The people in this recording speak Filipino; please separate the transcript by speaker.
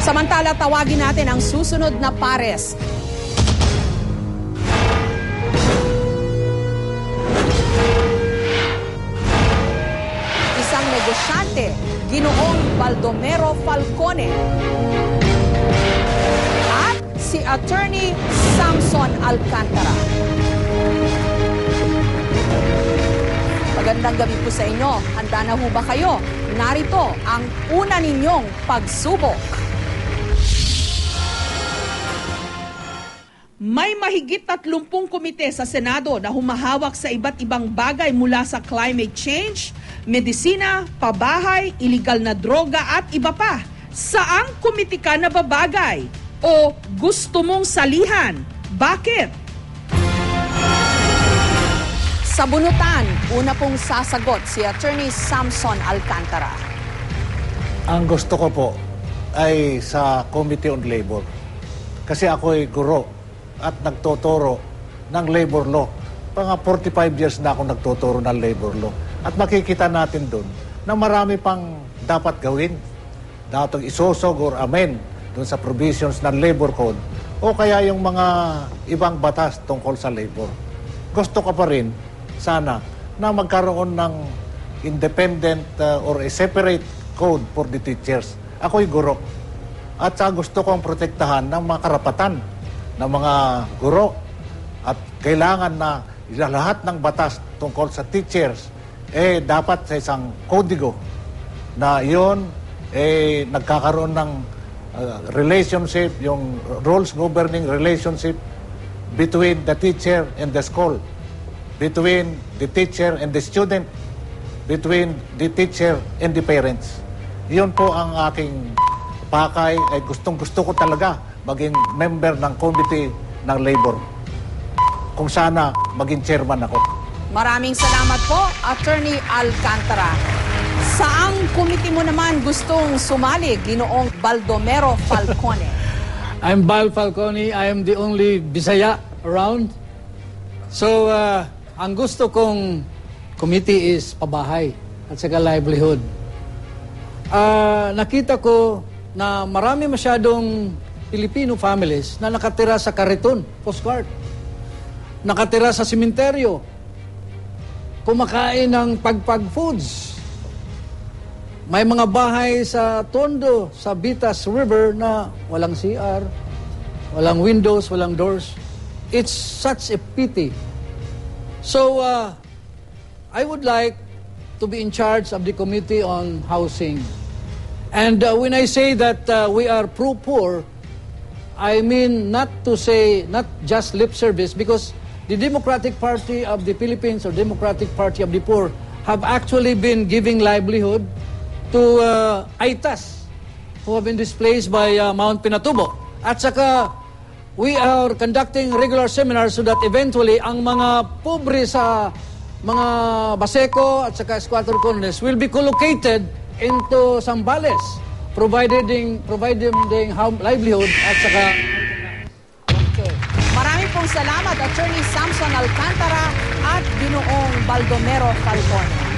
Speaker 1: Samantala, tawagin natin ang susunod na pares. Isang negosyante, Ginoong Baldomero Falcone. At si Attorney Samson Alcantara. Magandang gabi po sa inyo. Handa na ho ba kayo? Narito ang una ninyong pagsubok. May mahigit 30 komite sa Senado na humahawak sa iba't ibang bagay mula sa climate change, medisina, pabahay, iligal na droga at iba pa. Saang komite ka nababagay? O gusto mong salihan? Bakit? Sa bunutan, una pong sasagot si Attorney Samson Alcantara.
Speaker 2: Ang gusto ko po ay sa Committee on Labor. Kasi ako ay guro at nagtuturo ng labor law. Mga 45 years na ako nagtuturo ng labor law. At makikita natin doon na marami pang dapat gawin. Dapat isosog or amend doon sa provisions ng labor code o kaya yung mga ibang batas tungkol sa labor. Gusto ko pa rin sana na magkaroon ng independent or a separate code for the teachers. Ako'y guro. At gusto kong protektahan ng mga karapatan ng mga guro. At kailangan na lahat ng batas tungkol sa teachers dapat sa isang kodigo na yon nagkakaroon ng relationship, yung rules governing relationship between the teacher and the school, between the teacher and the student, between the teacher and the parents. Yun po ang aking pakay. Gustong-gusto ko talaga maging member ng Committee ng Labor. Kung sana maging chairman ako.
Speaker 1: Maraming salamat po, Attorney Alcantara. Saang committee mo naman gustong sumali, Ginoong Baldomero Falcone?
Speaker 3: I'm Bal Falcone. I am the only Bisaya around. So, ang gusto kong committee is pabahay at saka livelihood. Nakita ko na marami masyadong Filipino families na nakatira sa kariton, postcard. Nakatira sa simenteryo. Kumakain ng pagpag foods. May mga bahay sa Tondo, sa Bitas River na walang CR, walang windows, walang doors. It's such a pity. So, I would like to be in charge of the Committee on Housing. And when I say that we are pro-poor, I mean not to say, not just lip service, because the Democratic Party of the Philippines or Democratic Party of the Poor have actually been giving livelihood to Aitas who have been displaced by Mount Pinatubo. At saka, we are conducting regular seminars so that eventually ang mga pobre sa mga Baseco at saka squatter colonies will be collocated into Zambales, providing livelihood at saka...
Speaker 1: Okay. Maraming pong salamat, Attorney Samson Alcantara at Ginoong Baldomero Falcone.